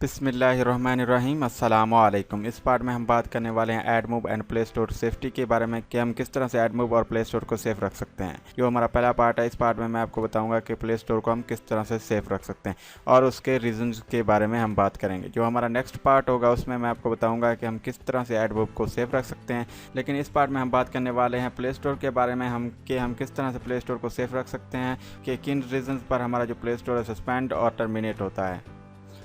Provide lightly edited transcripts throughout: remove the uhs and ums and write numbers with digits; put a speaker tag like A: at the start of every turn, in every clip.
A: बिस्मिल्लाहिर्रहमानिर्रहीम अस्सलामुअलैकुम। इस पार्ट में हम बात करने वाले हैं एडमूव एंड प्ले स्टोर सेफ्टी के बारे में कि हम किस तरह से एडमूव और प्ले स्टोर को सेफ रख सकते हैं। जो हमारा पहला पार्ट है, इस पार्ट में मैं आपको बताऊंगा कि प्ले स्टोर को हम किस तरह से सेफ रख सकते हैं और उसके रीजंस के बारे में हम बात करेंगे। जो हमारा नेक्स्ट पार्ट होगा उसमें मैं आपको बताऊँगा कि हम किस तरह से एडमूव को सेफ रख सकते हैं। लेकिन इस पार्ट में हम बात करने वाले हैं प्ले स्टोर के बारे में, हम किस तरह से प्ले स्टोर को सेफ रख सकते हैं, कि किन रीजंस पर हमारा जो प्ले स्टोर है सस्पेंड और टर्मिनेट होता है।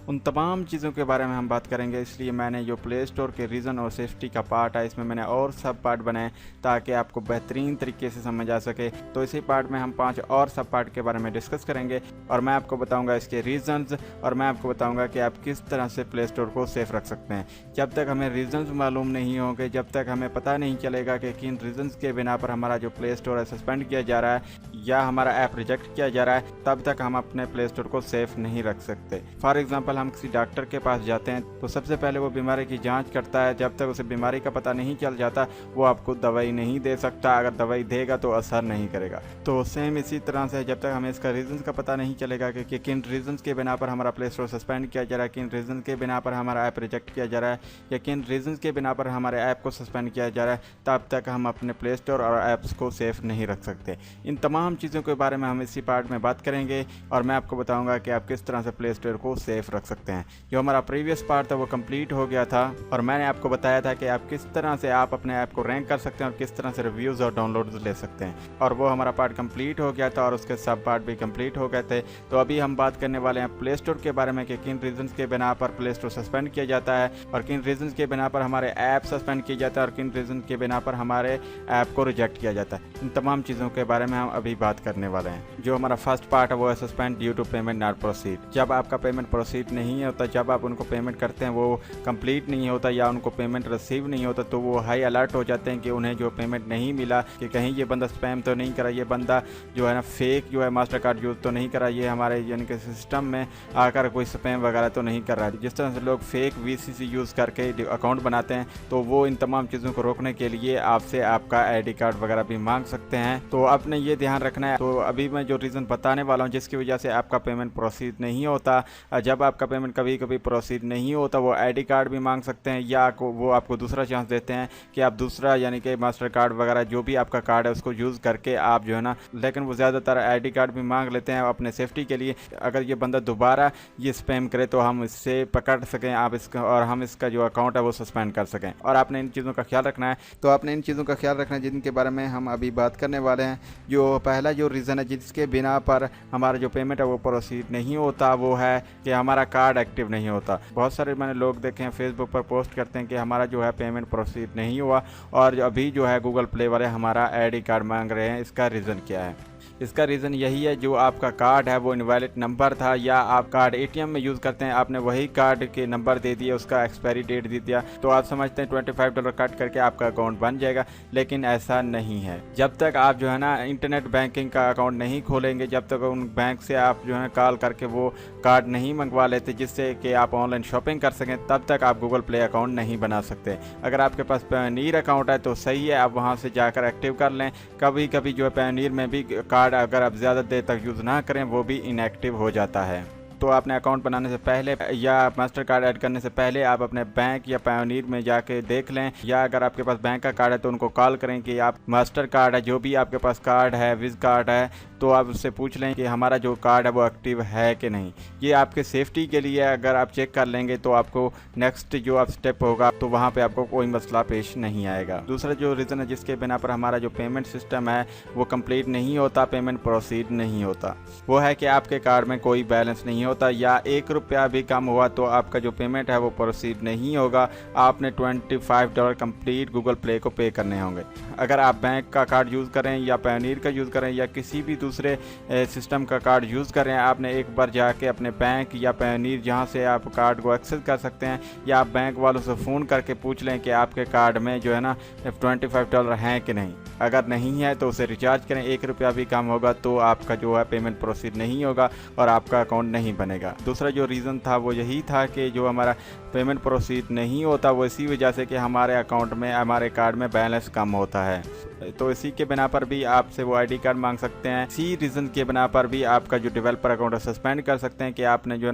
A: उन तमाम चीज़ों के बारे में हम बात करेंगे। इसलिए मैंने जो प्ले स्टोर के रीज़न और सेफ्टी का पार्ट है, इसमें मैंने और सब पार्ट बनाए ताकि आपको बेहतरीन तरीके से समझ आ सके। तो इसी पार्ट में हम 5 और सब पार्ट के बारे में डिस्कस करेंगे और मैं आपको बताऊंगा इसके रीज़न्स और मैं आपको बताऊंगा कि आप किस तरह से प्ले स्टोर को सेफ रख सकते हैं। जब तक हमें रीज़न्स मालूम नहीं होंगे, जब तक हमें पता नहीं चलेगा कि किन रीज़न्स के बिना पर हमारा जो प्ले स्टोर है सस्पेंड किया जा रहा है या हमारा ऐप रिजेक्ट किया जा रहा है, तब तक हम अपने प्ले स्टोर को सेफ नहीं रख सकते। फॉर एग्जाम्पल, हम किसी डॉक्टर के पास जाते हैं तो सबसे पहले वो बीमारी की जांच करता है। जब तक उसे बीमारी का पता नहीं चल जाता वो आपको दवाई नहीं दे सकता। अगर दवाई देगा तो असर नहीं करेगा। तो सेम इसी तरह से जब तक हमें इसका रीजंस का पता नहीं चलेगा कि किन रीजंस के बिना पर हमारा प्ले स्टोर सस्पेंड किया जा रहा है, किन रीजंस के बिना पर हमारा ऐप रिजेक्ट किया जा रहा है या किन रीजंस के बिना पर हमारे ऐप को सस्पेंड किया जा रहा है, तब तक हम अपने प्ले स्टोर और ऐप्स को सेफ नहीं रख सकते। इन तमाम चीज़ों के बारे में हम इसी पार्ट में बात करेंगे और मैं आपको बताऊंगा कि आप किस तरह से प्ले स्टोर को सेफ रख सकते हैं। जो हमारा प्रीवियस पार्ट था वो कंप्लीट हो गया था और मैंने आपको बताया था कि आप किस तरह से आप अपने ऐप को रैंक कर सकते हैं और किस तरह से रिव्यूज़ और डाउनलोड्स ले सकते हैं, और वो हमारा पार्ट कंप्लीट हो गया था और उसके सब पार्ट भी कंप्लीट हो गए थे। तो अभी हम बात करने वाले हैं प्ले स्टोर के बारे में कि किन रीजंस के बिना पर प्ले स्टोर सस्पेंड किया जाता है और किन रीजंस के बिना पर हमारे ऐप सस्पेंड किया जाता है और किन रीजन के बिना पर हमारे ऐप को रिजेक्ट किया जाता है। इन तमाम चीज़ों के बारे में हम अभी बात करने वाले हैं। जो हमारा फर्स्ट पार्ट है वो है suspend due to payment not proceed. जब आपका पेमेंट प्रोसीड नहीं होता, जब आप उनको पेमेंट करते हैं वो कंप्लीट नहीं होता या उनको पेमेंट रिसीव नहीं होता, तो वो हाई अलर्ट हो जाते हैं कि उन्हें जो पेमेंट नहीं मिला, कि कहीं ये बंदा स्पैम तो नहीं करा, ये बंदा जो है ना फेक जो है मास्टर कार्ड यूज़ तो नहीं करा, ये हमारे यानी कि सिस्टम में आकर कोई स्पैम वगैरह तो नहीं कर रहा है। जिस तरह से लोग फेक वीसीसी यूज़ करके अकाउंट बनाते हैं, तो वो इन तमाम चीज़ों को रोकने के लिए आपसे आपका आईडी कार्ड वगैरह भी मांग सकते हैं। तो आपने ये ध्यान रखना है। तो अभी मैं जो रीज़न बताने वाला हूँ जिसकी वजह से आपका पेमेंट प्रोसीड नहीं होता, जब आपका पेमेंट कभी कभी प्रोसीड नहीं होता वो आईडी कार्ड भी मांग सकते हैं या वो आपको दूसरा चांस देते हैं कि आप दूसरा यानी कि मास्टर कार्ड वगैरह जो भी आपका कार्ड है उसको यूज़ करके आप जो है ना, लेकिन वो ज़्यादातर आईडी कार्ड भी मांग लेते हैं अपने सेफ्टी के लिए। अगर ये बंदा दोबारा ये स्पैम करे तो हम इससे पकड़ सकें आप इसका, और हम इसका जो अकाउंट है वो सस्पेंड कर सकें। और आपने इन चीज़ों का ख्याल रखना है। तो आपने इन चीज़ों का ख्याल रखना है जिनके बारे में हम अभी बात करने वाले हैं। जो पहला जो रीज़न है जिसके बिना पर हमारा जो पेमेंट है वो प्रोसीड नहीं होता, वो है कि हमारा कार्ड एक्टिव नहीं होता। बहुत सारे मैंने लोग देखे हैं फेसबुक पर पोस्ट करते हैं कि हमारा जो है पेमेंट प्रोसीड नहीं हुआ और अभी जो है गूगल प्ले वाले हमारा आईडी कार्ड मांग रहे हैं। इसका रीज़न क्या है? इसका रीज़न यही है, जो आपका कार्ड है वो इनवैलिड नंबर था या आप कार्ड एटीएम में यूज़ करते हैं, आपने वही कार्ड के नंबर दे दिया, उसका एक्सपायरी डेट दे दिया, तो आप समझते हैं $25 कट करके आपका अकाउंट बन जाएगा। लेकिन ऐसा नहीं है। जब तक आप जो है ना इंटरनेट बैंकिंग का अकाउंट नहीं खोलेंगे, जब तक उन बैंक से आप जो है कॉल करके वो कार्ड नहीं मंगवा लेते जिससे कि आप ऑनलाइन शॉपिंग कर सकें, तब तक आप गूगल प्ले अकाउंट नहीं बना सकते। अगर आपके पास पायोनियर अकाउंट है तो सही है, आप वहाँ से जाकर एक्टिव कर लें। कभी कभी जो है पायोनियर में भी कार्ड अगर आप ज़्यादा देर तक यूज़ ना करें वो भी इनएक्टिव हो जाता है। तो आपने अकाउंट बनाने से पहले या मास्टर कार्ड ऐड करने से पहले आप अपने बैंक या पायोनियर में जाके देख लें, या अगर आपके पास बैंक का कार्ड है तो उनको कॉल करें कि आप मास्टर कार्ड है, जो भी आपके पास कार्ड है, विज कार्ड है, तो आप उससे पूछ लें कि हमारा जो कार्ड है वो एक्टिव है कि नहीं। ये आपके सेफ्टी के लिए अगर आप चेक कर लेंगे तो आपको नेक्स्ट जो आप स्टेप होगा तो वहाँ पे आपको कोई मसला पेश नहीं आएगा। दूसरा जो रीज़न है जिसके बिना पर हमारा जो पेमेंट सिस्टम है वो कंप्लीट नहीं होता, पेमेंट प्रोसीड नहीं होता, वो है कि आपके कार्ड में कोई बैलेंस नहीं होता या $1 भी कम हुआ तो आपका जो पेमेंट है वो प्रोसीड नहीं होगा। आपने $25 कंप्लीट गूगल प्ले को पे करने होंगे। अगर आप बैंक का कार्ड यूज़ करें या पायोनियर का यूज़ करें या किसी भी दूसरे सिस्टम का कार्ड यूज़ करें, आपने एक बार जाके अपने बैंक या पायोनियर जहां से आप कार्ड को एक्सेस कर सकते हैं, या आप बैंक वालों से फ़ोन करके पूछ लें कि आपके कार्ड में जो है ना $25 हैं कि नहीं। अगर नहीं है तो उसे रिचार्ज करें। $1 भी कम होगा तो आपका जो है पेमेंट प्रोसीड नहीं होगा और आपका अकाउंट नहीं बनेगा। दूसरा जो रीज़न था वो यही था कि जो हमारा पेमेंट प्रोसीड नहीं होता वो इसी वजह से कि हमारे अकाउंट में, हमारे कार्ड में बैलेंस कम होता है। तो इसी के बिना पर भी आपसे वो आईडी कार्ड मांग सकते हैं। इसी रीज़न के बिना पर भी आपका जो डेवलपर अकाउंट है सस्पेंड कर सकते हैं कि आपने जो है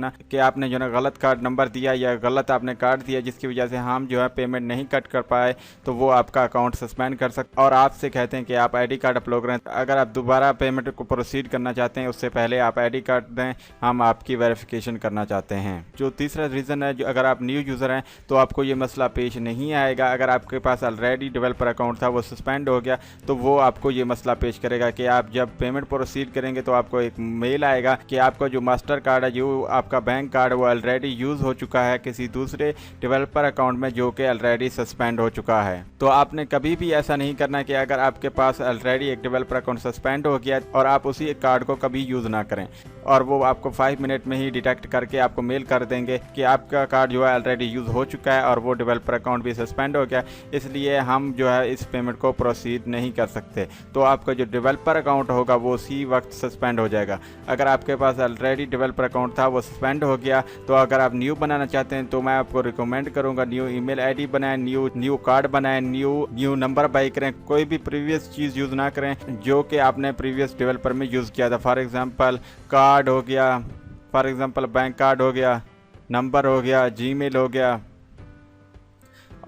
A: ना गलत कार्ड नंबर दिया या गलत आपने कार्ड दिया, जिसकी वजह से हम जो है पेमेंट नहीं कट कर पाए, तो वो आपका अकाउंट सस्पेंड कर सकते और आपसे कहते हैं कि आप आईडी कार्ड अपलोड करें। अगर आप दोबारा पेमेंट को प्रोसीड करना चाहते हैं उससे पहले आप आईडी कार्ड दें, हम आपकी वेरिफिकेशन करना चाहते हैं। जो तीसरा रीज़न है, जो अगर आप न्यू यूज़र हैं तो आपको ये मसला पेश नहीं आएगा। अगर आपके पास ऑलरेडी डेवलपर अकाउंट था वो सस्पेंड हो गया तो वो आपको ये मसला पेश करेगा कि आप जब पेमेंट प्रोसीड करेंगे तो आपको एक मेल आएगा कि आपका जो मास्टर कार्ड है, जो आपका बैंक कार्ड, वो ऑलरेडी यूज़ हो चुका है किसी दूसरे डेवलपर अकाउंट में जो कि ऑलरेडी सस्पेंड हो चुका है। तो आपने कभी भी ऐसा नहीं करना कि अगर आपके पास ऑलरेडी एक डेवलपर अकाउंट सस्पेंड हो गया और आप उसी कार्ड को कभी यूज़ ना करें और वो आपको 5 मिनट में ही डिटेक्ट करके आपको मेल कर देंगे कि आपका कार्ड जो है ऑलरेडी यूज़ हो चुका है और वो डेवलपर अकाउंट भी सस्पेंड हो गया, इसलिए हम जो है इस पेमेंट को प्रोसीड नहीं कर सकते। तो आपका जो डेवलपर अकाउंट होगा वो उसी वक्त सस्पेंड हो जाएगा। अगर आपके पास ऑलरेडी डेवलपर अकाउंट था वो सस्पेंड हो गया, तो अगर आप न्यू बनाना चाहते हैं तो मैं आपको रिकमेंड करूंगा न्यू ईमेल आईडी बनाएं, न्यू कार्ड बनाएं, न्यू नंबर बाई करें। कोई भी प्रीवियस चीज़ यूज़ ना करें जो कि आपने प्रीवियस डेवलपर में यूज़ किया था। फॉर एग्जांपल कार्ड हो गया, फॉर एग्जांपल बैंक कार्ड हो गया, नंबर हो गया, जीमेल हो गया,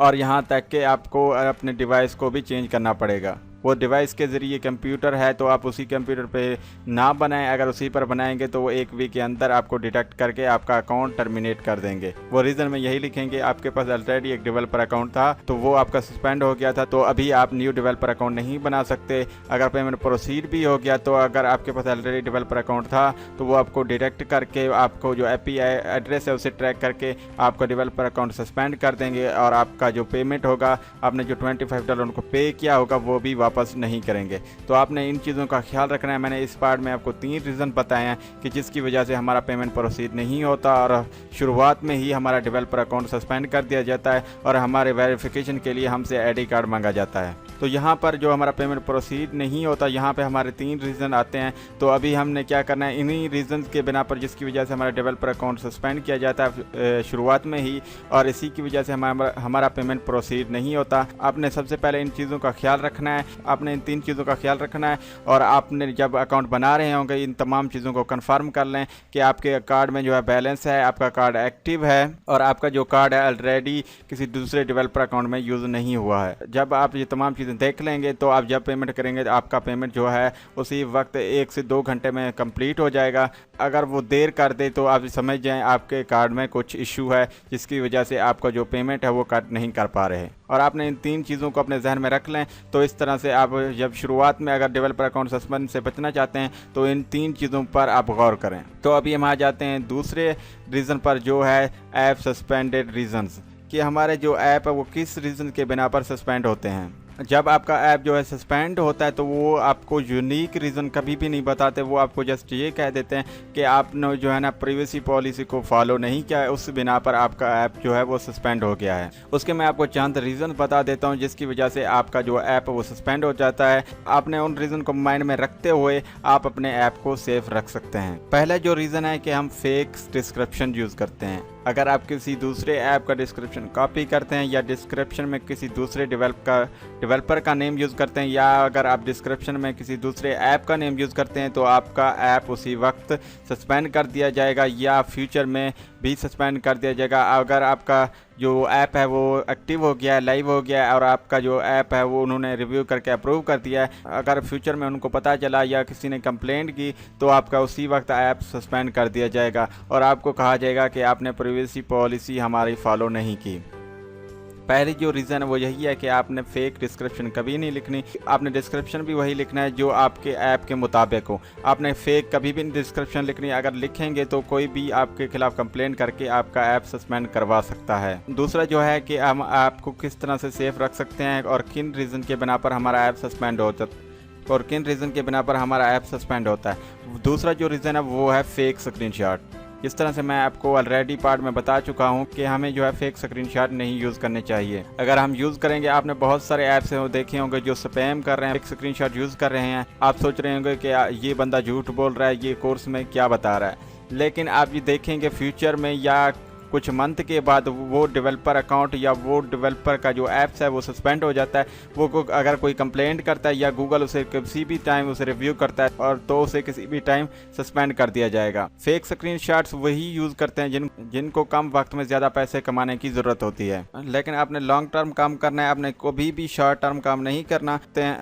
A: और यहाँ तक कि आपको अपने डिवाइस को भी चेंज करना पड़ेगा। वो डिवाइस के ज़रिए कंप्यूटर है तो आप उसी कंप्यूटर पे ना बनाएं। अगर उसी पर बनाएंगे तो वो 1 वीक के अंदर आपको डिटेक्ट करके आपका अकाउंट टर्मिनेट कर देंगे। वो रीज़न में यही लिखेंगे आपके पास ऑलरेडी एक डेवलपर अकाउंट था तो वो आपका सस्पेंड हो गया था, तो अभी आप न्यू डेवलपर अकाउंट नहीं बना सकते। अगर पेमेंट प्रोसीड भी हो गया तो अगर आपके पास ऑलरेडी डेवलपर अकाउंट था तो वो आपको डिटेक्ट करके आपको जो API एड्रेस है उसे ट्रैक करके आपका डेवलपर अकाउंट सस्पेंड कर देंगे और आपका जो पेमेंट होगा, आपने जो $25 उनको पे किया होगा, वो भी वापस नहीं करेंगे। तो आपने इन चीज़ों का ख्याल रखना है। मैंने इस पार्ट में आपको 3 रीज़न बताए हैं कि जिसकी वजह से हमारा पेमेंट प्रोसीड नहीं होता और शुरुआत में ही हमारा डेवलपर अकाउंट सस्पेंड कर दिया जाता है और हमारे वेरिफिकेशन के लिए हमसे आईडी कार्ड मांगा जाता है। तो यहाँ पर जो हमारा पेमेंट प्रोसीड नहीं होता, यहाँ पे हमारे 3 रीज़न आते हैं। तो अभी हमने क्या करना है, इन्हीं रीज़न के बिना पर जिसकी वजह से हमारा डेवलपर अकाउंट सस्पेंड किया जाता है शुरुआत में ही, और इसी की वजह से हमारा पेमेंट प्रोसीड नहीं होता। आपने सबसे पहले इन चीज़ों का ख्याल रखना है, आपने इन 3 चीज़ों का ख्याल रखना है और आपने जब अकाउंट बना रहे होंगे इन तमाम चीज़ों को कंफर्म कर लें कि आपके कार्ड में जो है बैलेंस है, आपका कार्ड एक्टिव है और आपका जो कार्ड है ऑलरेडी किसी दूसरे डेवलपर अकाउंट में यूज़ नहीं हुआ है। जब आप ये तमाम चीज़ें देख लेंगे तो आप जब पेमेंट करेंगे तो आपका पेमेंट जो है उसी वक्त 1 से 2 घंटे में कंप्लीट हो जाएगा। अगर वो देर कर दे तो आप समझ जाएं आपके कार्ड में कुछ इशू है जिसकी वजह से आपका जो पेमेंट है वो कट नहीं कर पा रहे। और आपने इन 3 चीज़ों को अपने जहन में रख लें। तो इस तरह से आप जब शुरुआत में अगर डेवलपर अकाउंट सस्पेंड से बचना चाहते हैं तो इन 3 चीज़ों पर आप गौर करें। तो अभी हम आ जाते हैं दूसरे रीज़न पर जो है ऐप सस्पेंडेड रीजंस, कि हमारे जो ऐप है वो किस रीज़न के बिना पर सस्पेंड होते हैं। जब आपका ऐप जो है सस्पेंड होता है तो वो आपको यूनिक रीज़न कभी भी नहीं बताते, वो आपको जस्ट ये कह देते हैं कि आपने जो है ना प्रिवेसी पॉलिसी को फॉलो नहीं किया है, उस बिना पर आपका ऐप जो है वो सस्पेंड हो गया है। उसके मैं आपको चंद रीज़न बता देता हूँ जिसकी वजह से आपका जो ऐप है वो सस्पेंड हो जाता है। आपने उन रीज़न को माइंड में रखते हुए आप अपने ऐप को सेफ रख सकते हैं। पहला जो रीज़न है कि हम फेक डिस्क्रिप्शन यूज़ करते हैं। अगर आप किसी दूसरे ऐप का डिस्क्रिप्शन कॉपी करते हैं या डिस्क्रिप्शन में किसी दूसरे डेवलपर का नेम यूज़ करते हैं या अगर आप डिस्क्रिप्शन में किसी दूसरे ऐप का नेम यूज़ करते हैं तो आपका ऐप उसी वक्त सस्पेंड कर दिया जाएगा या फ्यूचर में भी सस्पेंड कर दिया जाएगा। अगर आपका जो ऐप है वो एक्टिव हो गया है, लाइव हो गया है और आपका जो ऐप है वो उन्होंने रिव्यू करके अप्रूव कर दिया है, अगर फ्यूचर में उनको पता चला या किसी ने कंप्लेंट की तो आपका उसी वक्त ऐप सस्पेंड कर दिया जाएगा और आपको कहा जाएगा कि आपने प्राइवेसी पॉलिसी हमारी फॉलो नहीं की। पहली जो रीज़न है वो यही है कि आपने फेक डिस्क्रिप्शन कभी नहीं लिखनी। आपने डिस्क्रिप्शन भी वही लिखना है जो आपके ऐप के मुताबिक हो। आपने फेक कभी भी नहीं डिस्क्रिप्शन लिखनी। अगर लिखेंगे तो कोई भी आपके खिलाफ कंप्लेंट करके आपका ऐप सस्पेंड करवा सकता है। दूसरा जो है कि हम ऐप को किस तरह से सेफ रख सकते हैं और किन रीज़न के बिना पर हमारा ऐप सस्पेंड होता है और किन रीज़न के बिना पर हमारा ऐप सस्पेंड होता है। दूसरा जो रीज़न है वो है फेक स्क्रीनशॉट। इस तरह से मैं आपको ऑलरेडी पार्ट में बता चुका हूं कि हमें जो है फेक स्क्रीनशॉट नहीं यूज़ करने चाहिए। अगर हम यूज़ करेंगे, आपने बहुत सारे ऐप्स देखे होंगे जो स्पैम कर रहे हैं, फेक स्क्रीनशॉट यूज़ कर रहे हैं। आप सोच रहे होंगे कि ये बंदा झूठ बोल रहा है, ये कोर्स में क्या बता रहा है, लेकिन आप ये देखेंगे फ्यूचर में या कुछ मंथ के बाद वो डेवलपर अकाउंट या वो डेवलपर का जो ऐप्स है वो सस्पेंड हो जाता है। वो अगर कोई कंप्लेंट करता है या गूगल उसे किसी भी टाइम उसे रिव्यू करता है और तो उसे किसी भी टाइम सस्पेंड कर दिया जाएगा। फेक स्क्रीनशॉट्स वही यूज़ करते हैं जिनको कम वक्त में ज़्यादा पैसे कमाने की ज़रूरत होती है, लेकिन आपने लॉन्ग टर्म काम करना है, आपने कभी भी शॉर्ट टर्म काम नहीं करना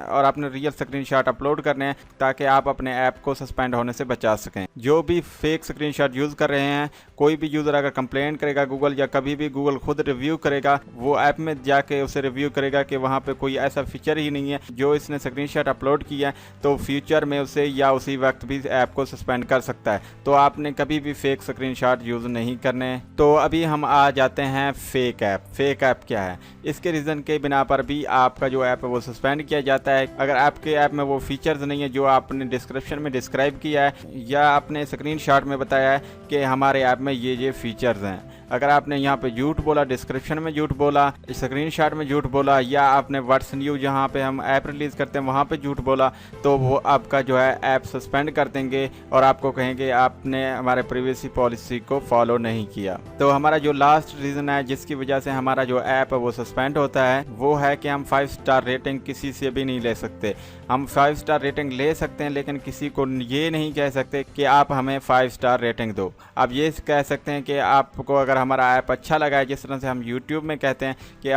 A: और आपने रियल स्क्रीनशॉट अपलोड करने हैं ताकि आप अपने ऐप को सस्पेंड होने से बचा सकें। जो भी फेक स्क्रीनशॉट यूज़ कर रहे हैं, कोई भी यूज़र अगर कंप्लेंट करेगा गूगल या कभी भी गूगल खुद रिव्यू करेगा, वो ऐप में जाके उसे रिव्यू करेगा कि वहाँ पे कोई ऐसा फीचर ही नहीं है जो इसने स्क्रीनशॉट अपलोड किया है, तो फ्यूचर में उसे या उसी वक्त भी ऐप को सस्पेंड कर सकता है। तो आपने कभी भी फेक स्क्रीनशॉट यूज़ नहीं करने। तो अभी हम आ जाते हैं फेक ऐप। फेक ऐप क्या है? इसके रीज़न के बिना पर भी आपका जो ऐप है वो सस्पेंड किया जाता है। अगर आपके ऐप में वो फीचर्स नहीं है जो आपने डिस्क्रिप्शन में डिस्क्राइब किया है या आपने स्क्रीनशॉट में बताया है कि हमारे ऐप में ये फीचर्स हैं, अगर आपने यहाँ पे झूठ बोला, डिस्क्रिप्शन में झूठ बोला, स्क्रीनशॉट में झूठ बोला, या आपने व्हाट्स न्यू जहाँ पे हम ऐप रिलीज़ करते हैं वहाँ पे झूठ बोला, तो वो आपका जो है ऐप सस्पेंड कर देंगे और आपको कहेंगे आपने हमारे प्रीवियस पॉलिसी को फॉलो नहीं किया। तो हमारा जो लास्ट रीज़न है जिसकी वजह से हमारा जो ऐप है वो सस्पेंड होता है वो है कि हम 5 स्टार रेटिंग किसी से भी नहीं ले सकते। हम 5 स्टार रेटिंग ले सकते हैं लेकिन किसी को ये नहीं कह सकते कि आप हमें 5 स्टार रेटिंग दो। आप ये कह सकते हैं कि आपको अगर हमारा ऐप अच्छा लगा है, जिस तरह से हम YouTube में कहते हैं कि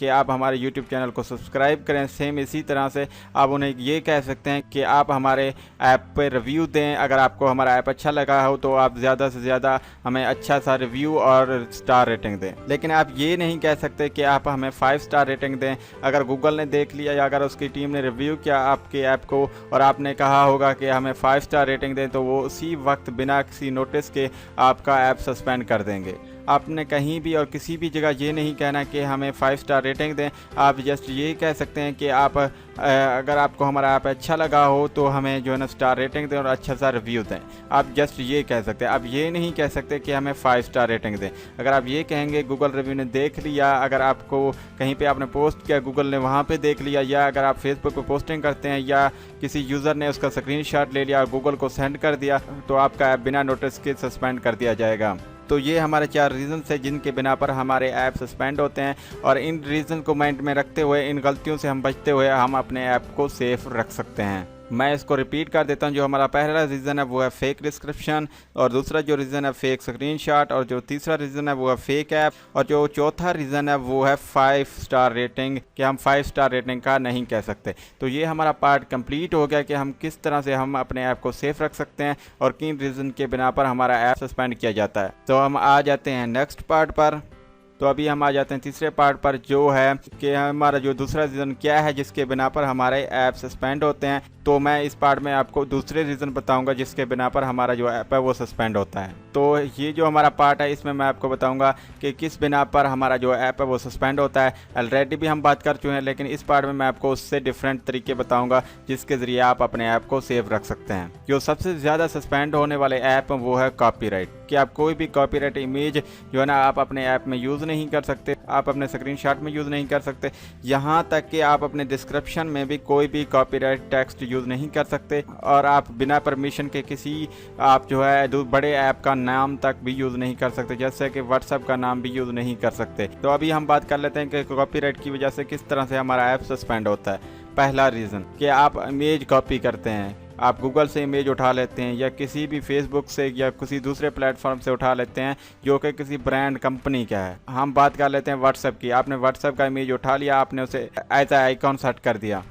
A: आप हमारे YouTube चैनल को सब्सक्राइब करें, सेम इसी तरह से आप उन्हें ये कह सकते हैं कि आप हमारे ऐप पे रिव्यू दें। अगर आपको हमारा ऐप अच्छा लगा हो तो आप ज़्यादा से ज़्यादा हमें अच्छा सा रिव्यू और स्टार रेटिंग दें, लेकिन आप ये नहीं कह सकते कि आप हमें 5 स्टार रेटिंग दें। अगर गूगल ने देख लिया या अगर उसकी टीम ने रिव्यू किया आपके ऐप को और आपने कहा होगा कि हमें 5 स्टार रेटिंग दें, तो वो उसी वक्त बिना किसी नोटिस के आपका ऐप सस्पेंड कर देंगे। आपने कहीं भी और किसी भी जगह ये नहीं कहना कि हमें 5 स्टार रेटिंग दें। आप जस्ट ये कह सकते हैं कि आप अगर आपको हमारा ऐप अच्छा लगा हो तो हमें जो है ना स्टार रेटिंग दें और अच्छा सा रिव्यू दें। आप जस्ट ये कह सकते हैं। आप ये नहीं कह सकते कि हमें 5 स्टार रेटिंग दें। अगर आप ये कहेंगे गूगल रिव्यू ने देख लिया, अगर आपको कहीं पे आपने पोस्ट किया गूगल ने वहाँ पे देख लिया, या अगर आप फेसबुक पे पोस्टिंग करते हैं या किसी यूज़र ने उसका स्क्रीनशॉट ले लिया गूगल को सेंड कर दिया, तो आपका ऐप बिना नोटिस के सस्पेंड कर दिया जाएगा। तो ये हमारे 4 रीज़न है जिनके बिना पर हमारे ऐप सस्पेंड होते हैं, और इन रीज़न को माइंड में रखते हुए, इन गलतियों से हम बचते हुए हम अपने ऐप को सेफ रख सकते हैं। मैं इसको रिपीट कर देता हूँ। जो हमारा पहला रीज़न है वो है फेक डिस्क्रिप्शन, और दूसरा जो रीज़न है फेक स्क्रीनशॉट, और जो तीसरा रीज़न है वो है फेक ऐप, और जो चौथा रीज़न है वो है 5 स्टार रेटिंग, कि हम 5 स्टार रेटिंग का नहीं कह सकते। तो ये हमारा पार्ट कंप्लीट हो गया कि हम किस तरह से हम अपने ऐप को सेफ रख सकते हैं और किन रीज़न के बिना पर हमारा ऐप सस्पेंड किया जाता है। तो हम आ जाते हैं नेक्स्ट पार्ट पर। तो अभी हम आ जाते हैं तीसरे पार्ट पर, जो है कि हमारा जो दूसरा रीज़न क्या है जिसके बिना पर हमारे ऐप सस्पेंड होते हैं। तो मैं इस पार्ट में आपको दूसरे रीज़न बताऊंगा जिसके बिना पर हमारा जो ऐप है वो सस्पेंड होता है। तो ये जो हमारा पार्ट है इसमें मैं आपको बताऊंगा कि किस बिना पर हमारा जो ऐप है वो सस्पेंड होता है। ऑलरेडी भी हम बात कर चुके हैं, लेकिन इस पार्ट में मैं आपको उससे डिफरेंट तरीके बताऊँगा जिसके ज़रिए आप अपने ऐप को सेव रख सकते हैं। जो सबसे ज़्यादा सस्पेंड होने वाले ऐप वो है कॉपीराइट, कि आप कोई भी कॉपीराइट इमेज जो है ना आप अपने ऐप में यूज़ नहीं कर सकते, आप अपने स्क्रीनशॉट में यूज़ नहीं कर सकते, यहाँ तक कि आप अपने डिस्क्रिप्शन में भी कोई भी कॉपीराइट टेक्स्ट यूज़ नहीं कर सकते, और आप बिना परमिशन के किसी आप जो है बड़े ऐप का नाम तक भी यूज़ नहीं कर सकते, जैसे कि व्हाट्सएप का नाम भी यूज़ नहीं कर सकते। तो अभी हम बात कर लेते हैं कि कॉपीराइट की वजह से किस तरह से हमारा ऐप सस्पेंड होता है। पहला रीज़न कि आप इमेज कॉपी करते हैं, आप गूगल से इमेज उठा लेते हैं या किसी भी फेसबुक से या किसी दूसरे प्लेटफॉर्म से उठा लेते हैं जो कि किसी ब्रांड कंपनी का है। हम बात कर लेते हैं व्हाट्सएप की। आपने व्हाट्सएप का इमेज उठा लिया, आपने उसे एज आइकॉन सेट कर दिया,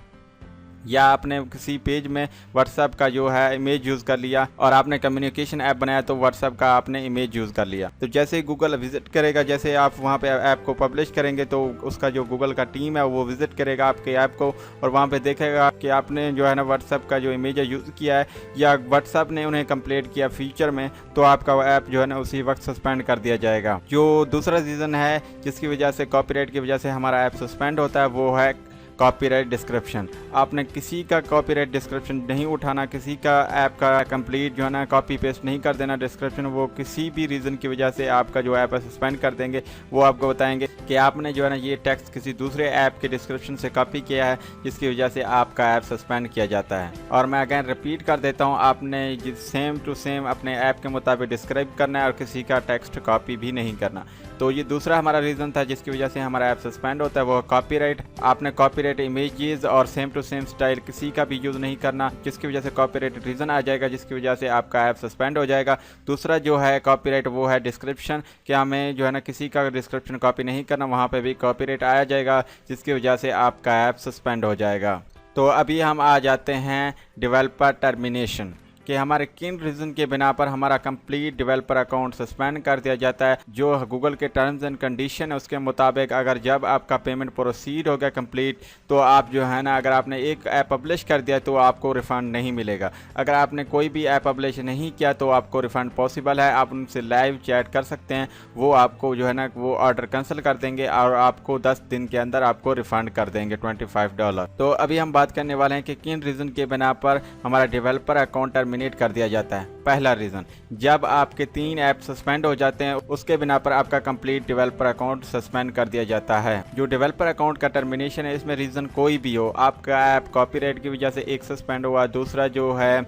A: या आपने किसी पेज में व्हाट्सएप का जो है इमेज यूज़ कर लिया, और आपने कम्युनिकेशन ऐप बनाया तो व्हाट्सएप का आपने इमेज यूज़ कर लिया। तो जैसे ही गूगल विजिट करेगा, जैसे आप वहाँ पे ऐप को पब्लिश करेंगे तो उसका जो गूगल का टीम है वो विजिट करेगा आपके ऐप को, और वहाँ पे देखेगा कि आपने जो है ना व्हाट्सएप का जो इमेज है यूज़ किया है, या व्हाट्सएप ने उन्हें कंप्लीट किया फ्यूचर में, तो आपका ऐप जो है ना उसी वक्त सस्पेंड कर दिया जाएगा। जो दूसरा रीज़न है जिसकी वजह से कॉपीराइट की वजह से हमारा ऐप सस्पेंड होता है वो है कॉपीराइट डिस्क्रिप्शन। आपने किसी का कॉपीराइट डिस्क्रिप्शन नहीं उठाना, किसी का ऐप का कंप्लीट जो है ना कॉपी पेस्ट नहीं कर देना डिस्क्रिप्शन। वो किसी भी रीज़न की वजह से आपका जो ऐप है सस्पेंड कर देंगे। वो आपको बताएंगे कि आपने जो है ना ये टेक्स्ट किसी दूसरे ऐप के डिस्क्रिप्शन से कॉपी किया है, जिसकी वजह से आपका ऐप सस्पेंड किया जाता है। और मैं अगेन रिपीट कर देता हूँ, आपने सेम टू सेम अपने ऐप के मुताबिक डिस्क्राइब करना है और किसी का टेक्स्ट कॉपी भी नहीं करना। तो ये दूसरा हमारा रीज़न था जिसकी वजह से हमारा ऐप सस्पेंड होता है, वो कॉपीराइट। आपने कॉपीराइट इमेजेस और सेम टू सेम स्टाइल किसी का भी यूज़ नहीं करना, जिसकी वजह से कॉपीराइट रीज़न आ जाएगा, जिसकी वजह से आपका ऐप सस्पेंड हो जाएगा। दूसरा जो है कॉपीराइट वो है डिस्क्रिप्शन, कि हमें जो है ना किसी का डिस्क्रिप्शन कॉपी नहीं करना, वहाँ पे भी कॉपीराइट आया जाएगा, जिसकी वजह से आपका ऐप सस्पेंड हो जाएगा। तो अभी हम आ जाते हैं डेवलपर टर्मिनेशन, कि हमारे किन रीज़न के बिना पर हमारा कंप्लीट डेवलपर अकाउंट सस्पेंड कर दिया जाता है। जो गूगल के टर्म्स एंड कंडीशन है उसके मुताबिक अगर जब आपका पेमेंट प्रोसीड हो गया कंप्लीट, तो आप जो है ना अगर आपने एक ऐप पब्लिश कर दिया तो आपको रिफ़ंड नहीं मिलेगा। अगर आपने कोई भी ऐप पब्लिश नहीं किया तो आपको रिफ़ंड पॉसिबल है। आप उनसे लाइव चैट कर सकते हैं, वो आपको जो है ना वो ऑर्डर कैंसिल कर देंगे और आपको 10 दिन के अंदर आपको रिफ़ंड कर देंगे $25। तो अभी हम बात करने वाले हैं कि किन रीज़न के बिना पर हमारा डेवलपर अकाउंट टर्मिनेट कर दिया जाता है। पहला रीज़न, जब आपके 3 ऐप सस्पेंड हो जाते हैं उसके बिना पर आपका कंप्लीट डेवलपर अकाउंट सस्पेंड कर दिया जाता है। जो डेवलपर अकाउंट का टर्मिनेशन है इसमें रीज़न कोई भी हो, आपका ऐप कॉपीराइट की वजह से एक सस्पेंड हुआ, दूसरा जो है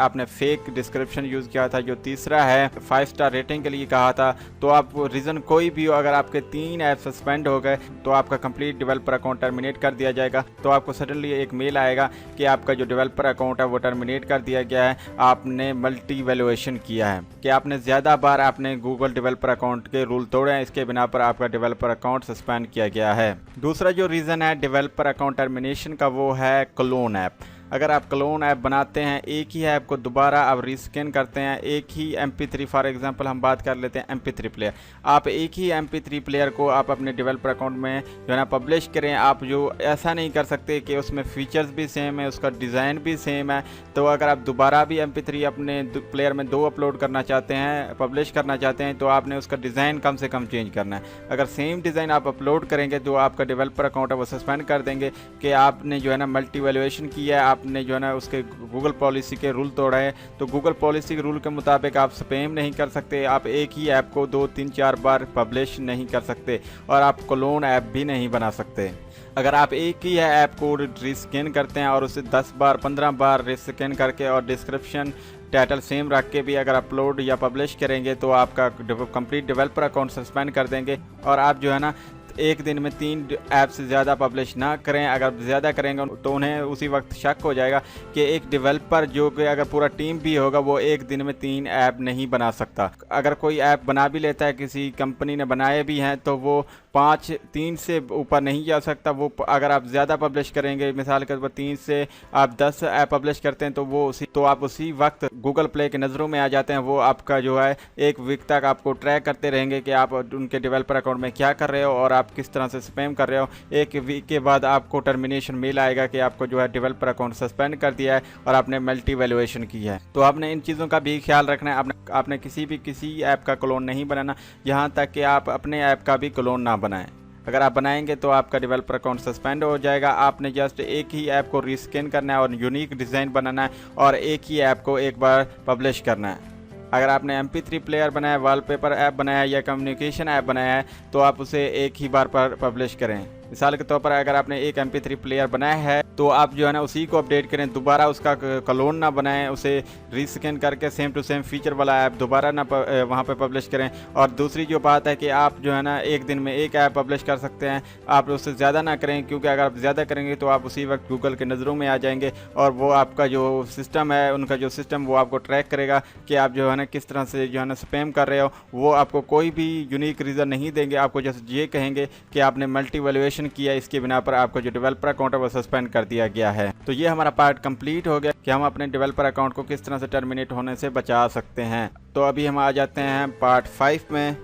A: आपने फेक डिस्क्रिप्शन यूज़ किया था, जो तीसरा है 5 स्टार रेटिंग के लिए कहा था, तो आप रीज़न कोई भी हो, अगर आपके 3 ऐप सस्पेंड हो गए तो आपका कंप्लीट डेवलपर अकाउंट टर्मिनेट कर दिया जाएगा। तो आपको सडनली एक मेल आएगा कि आपका जो डेवलपर अकाउंट है वो टर्मिनेट कर दिया गया है, आपने मल्टी वैल्यूएशन किया है, कि आपने ज़्यादा बार आपने गूगल डेवलपर अकाउंट के रूल तोड़े हैं, इसके बिना पर आपका डेवलपर अकाउंट सस्पेंड किया गया है। दूसरा जो रीज़न है डेवलपर अकाउंट टर्मिनेशन का वो है क्लोन ऐप। अगर आप क्लोन ऐप बनाते हैं, एक ही ऐप को दोबारा आप रीस्कैन करते हैं, एक ही MP3 फॉर एग्जांपल हम बात कर लेते हैं MP3 प्लेयर, आप एक ही MP3 प्लेयर को आप अपने डेवलपर अकाउंट में जो है ना पब्लिश करें। आप जो ऐसा नहीं कर सकते कि उसमें फीचर्स भी सेम है, उसका डिज़ाइन भी सेम है। तो अगर आप दोबारा भी MP3 अपने प्लेयर में 2 अपलोड करना चाहते हैं, पब्लिश करना चाहते हैं, तो आपने उसका डिज़ाइन कम से कम चेंज करना है। अगर सेम डिज़ाइन आप अपलोड करेंगे तो आपका डेवलपर अकाउंट है वो सस्पेंड कर देंगे कि आपने जो है ना मल्टी वैल्यूएशन किया है, आपने जो है ना उसके गूगल पॉलिसी के रूल तोड़ा है। तो गूगल पॉलिसी के रूल के मुताबिक आप स्पैम नहीं कर सकते, आप एक ही ऐप को 2, 3, 4 बार पब्लिश नहीं कर सकते, और आप क्लोन ऐप भी नहीं बना सकते। अगर आप एक ही ऐप को रीस्कैन करते हैं और उसे 10 बार 15 बार रीस्कैन करके और डिस्क्रिप्शन टाइटल सेम रख के भी अगर अपलोड या पब्लिश करेंगे तो आपका कंप्लीट डेवलपर अकाउंट सस्पेंड कर देंगे। और आप जो है ना एक दिन में 3 ऐप से ज़्यादा पब्लिश ना करें। अगर ज़्यादा करेंगे तो उन्हें उसी वक्त शक हो जाएगा कि एक डेवलपर जो कि अगर पूरा टीम भी होगा वो एक दिन में 3 ऐप नहीं बना सकता। अगर कोई ऐप बना भी लेता है, किसी कंपनी ने बनाए भी हैं, तो वो 3 से ऊपर नहीं जा सकता। वो अगर आप ज़्यादा पब्लिश करेंगे, मिसाल के तौर पर 3 से आप 10 ऐप पब्लिश करते हैं तो आप उसी वक्त गूगल प्ले के नज़रों में आ जाते हैं। वो आपका जो है एक वीक तक आपको ट्रैक करते रहेंगे कि आप उनके डेवलपर अकाउंट में क्या कर रहे हो और आप किस तरह से स्पैम कर रहे हो। एक वीक के बाद आपको टर्मिनेशन मेल आएगा कि आपको जो है डेवलपर अकाउंट सस्पेंड कर दिया है और आपने मल्टी वैल्यूएशन की है। तो आपने इन चीज़ों का भी ख्याल रखना है। आपने किसी ऐप का क्लोन नहीं बनाना, यहाँ तक कि आप अपने ऐप का भी क्लोन ना बनाएं। अगर आप बनाएंगे तो आपका डेवलपर अकाउंट सस्पेंड हो जाएगा। आपने जस्ट एक ही ऐप को रीस्कैन करना है और यूनिक डिज़ाइन बनाना है और एक ही ऐप को एक बार पब्लिश करना है। अगर आपने MP3 प्लेयर बनाया, वॉलपेपर ऐप बनाया या कम्युनिकेशन ऐप बनाया है तो आप उसे एक ही बार पर पब्लिश करें। मिसाल के तौर पर अगर आपने एक MP3 प्लेयर बनाया है तो आप जो है ना उसी को अपडेट करें, दोबारा उसका क्लोन ना बनाएं, उसे रीस्कैन करके सेम टू सेम फीचर वाला ऐप दोबारा ना वहाँ पे पब्लिश करें। और दूसरी जो बात है कि आप जो है ना एक दिन में एक ऐप पब्लिश कर सकते हैं, आप उससे ज़्यादा ना करें, क्योंकि अगर आप ज़्यादा करेंगे तो आप उसी वक्त गूगल के नज़रों में आ जाएंगे और वो आपका जो सिस्टम है, उनका जो सिस्टम वो आपको ट्रैक करेगा कि आप जो है ना किस तरह से जो है ना स्पैम कर रहे हो। वो आपको कोई भी यूनिक रीज़न नहीं देंगे, आपको जैसे ये कहेंगे कि आपने मल्टी वैल्यूएशन किया, इसके बिना पर आपका जो डेवलपर अकाउंट है वो सस्पेंड कर दिया गया है। तो ये हमारा पार्ट कंप्लीट हो गया कि हम अपने डेवलपर अकाउंट को किस तरह से टर्मिनेट होने से बचा सकते हैं। तो अभी हम आ जाते हैं पार्ट 5 में,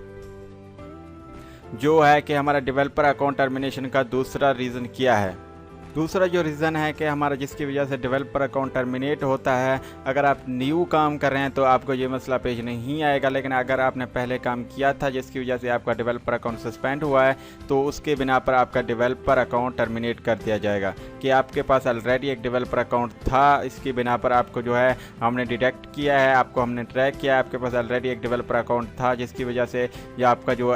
A: जो है कि हमारा डेवलपर अकाउंट टर्मिनेशन का दूसरा रीज़न क्या है। दूसरा जो रीज़न है कि हमारा जिसकी वजह से डेवलपर अकाउंट टर्मिनेट होता है, अगर आप न्यू काम कर रहे हैं तो आपको ये मसला पेश नहीं आएगा, लेकिन अगर आपने पहले काम किया था जिसकी वजह से आपका डेवलपर अकाउंट सस्पेंड हुआ है तो उसके बिना पर आपका डेवलपर अकाउंट टर्मिनेट कर दिया जाएगा। कि आपके पास ऑलरेडी एक डेवलपर अकाउंट था, इसकी बिना पर आपको जो है हमने डिटेक्ट किया है, आपको हमने ट्रैक किया, आपके पास ऑलरेडी एक डेवलपर अकाउंट था जिसकी वजह से ये आपका जो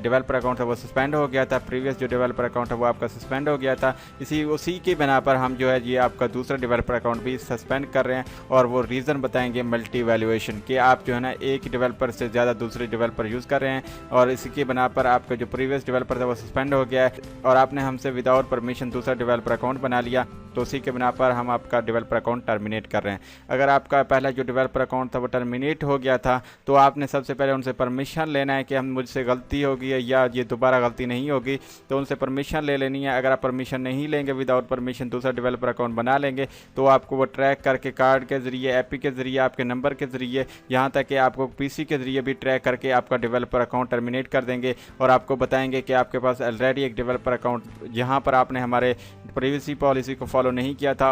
A: डेवलपर अकाउंट है वो सस्पेंड हो गया था, प्रीवियस जो डेवलपर अकाउंट है वो आपका सस्पेंड हो गया था। उसी के बिना पर हम जो है ये आपका दूसरा डेवलपर अकाउंट भी सस्पेंड कर रहे हैं, और वो रीज़न बताएंगे मल्टी वैल्यूएशन कि आप जो है ना एक डेवलपर से ज़्यादा दूसरे डेवलपर यूज़ कर रहे हैं और इसकी बिना पर आपका जो प्रीवियस डेवलपर था वो सस्पेंड हो गया है और आपने हमसे विदाउट परमिशन दूसरा डेवलपर अकाउंट बना लिया, तो उसी के बिना पर हम आपका डेवलपर अकाउंट टर्मिनेट कर रहे हैं। अगर आपका पहला जो डेवलपर अकाउंट था वो टर्मिनेट हो गया था तो आपने सबसे पहले उनसे परमिशन लेना है कि हम मुझसे गलती होगी या ये दोबारा गलती नहीं होगी, तो उनसे परमिशन ले लेनी है। अगर आप परमिशन नहीं लेंगे, विदाउट परमिशन दूसरा डेवलपर अकाउंट बना लेंगे, तो आपको वो ट्रैक करके कार्ड के ज़रिए, एपी के ज़रिए, आपके नंबर के ज़रिए, यहाँ तक कि आपको पीसी के ज़रिए भी ट्रैक करके आपका डेवलपर अकाउंट टर्मिनेट कर देंगे और आपको बताएंगे कि आपके पास ऑलरेडी एक डेवलपर अकाउंट, यहाँ पर आपने हमारे प्रीवियस पॉलिसी को फॉलो नहीं किया था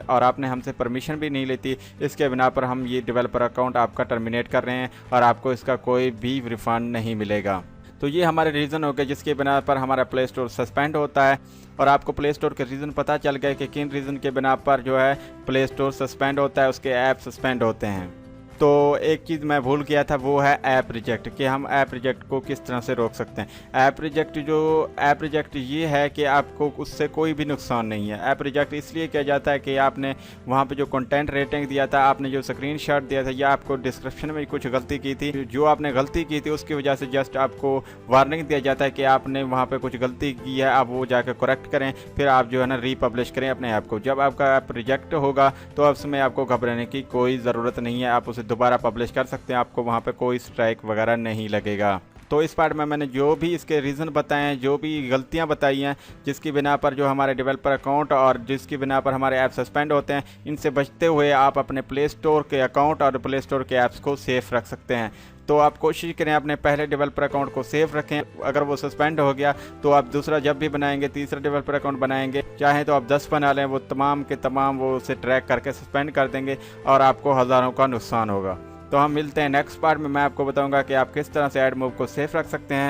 A: और आपने हमसे परमिशन भी नहीं लेती, इसके बिना पर हम ये डेवलपर अकाउंट आपका टर्मिनेट कर रहे हैं और आपको इसका कोई भी रिफंड नहीं मिलेगा। तो ये हमारे रीज़न हो गए जिसके बिना पर हमारा प्ले स्टोर सस्पेंड होता है, और आपको प्ले स्टोर के रीज़न पता चल गए कि किन रीज़न के बिना पर जो है प्ले स्टोर सस्पेंड होता है, उसके ऐप सस्पेंड होते हैं। तो एक चीज़ मैं भूल गया था, वो है ऐप रिजेक्ट, कि हम ऐप रिजेक्ट को किस तरह से रोक सकते हैं। ऐप रिजेक्ट ये है कि आपको उससे कोई भी नुकसान नहीं है। ऐप रिजेक्ट इसलिए किया जाता है कि आपने वहाँ पे जो कंटेंट रेटिंग दिया था, आपने जो स्क्रीनशॉट दिया था या आपको डिस्क्रिप्शन में कुछ गलती की थी, जो आपने गलती की थी उसकी वजह से जस्ट आपको वार्निंग दिया जाता है कि आपने वहाँ पर कुछ गलती की है, आप वो जाकर करेक्ट करें, फिर आप जो है ना रीपब्लिश करें अपने ऐप को। जब आपका ऐप रिजेक्ट होगा तो उसमें आपको घबराने की कोई ज़रूरत नहीं है, आप उसे दोबारा पब्लिश कर सकते हैं, आपको वहाँ पे कोई स्ट्राइक वगैरह नहीं लगेगा। तो इस पार्ट में मैंने जो भी इसके रीज़न बताए हैं, जो भी गलतियां बताई हैं जिसकी बिना पर जो हमारे डेवलपर अकाउंट और जिसकी बिना पर हमारे ऐप सस्पेंड होते हैं, इनसे बचते हुए आप अपने प्ले स्टोर के अकाउंट और प्ले स्टोर के ऐप्स को सेफ़ रख सकते हैं। तो आप कोशिश करें अपने पहले डेवलपर अकाउंट को सेफ रखें, अगर वो सस्पेंड हो गया तो आप दूसरा जब भी बनाएंगे, तीसरा डेवलपर अकाउंट बनाएंगे, चाहे तो आप 10 बना लें, वो तमाम के तमाम वो उसे ट्रैक करके सस्पेंड कर देंगे और आपको हज़ारों का नुकसान होगा। तो हम मिलते हैं नेक्स्ट पार्ट में, मैं आपको बताऊंगा कि आप किस तरह से एडमोब को सेफ रख सकते हैं।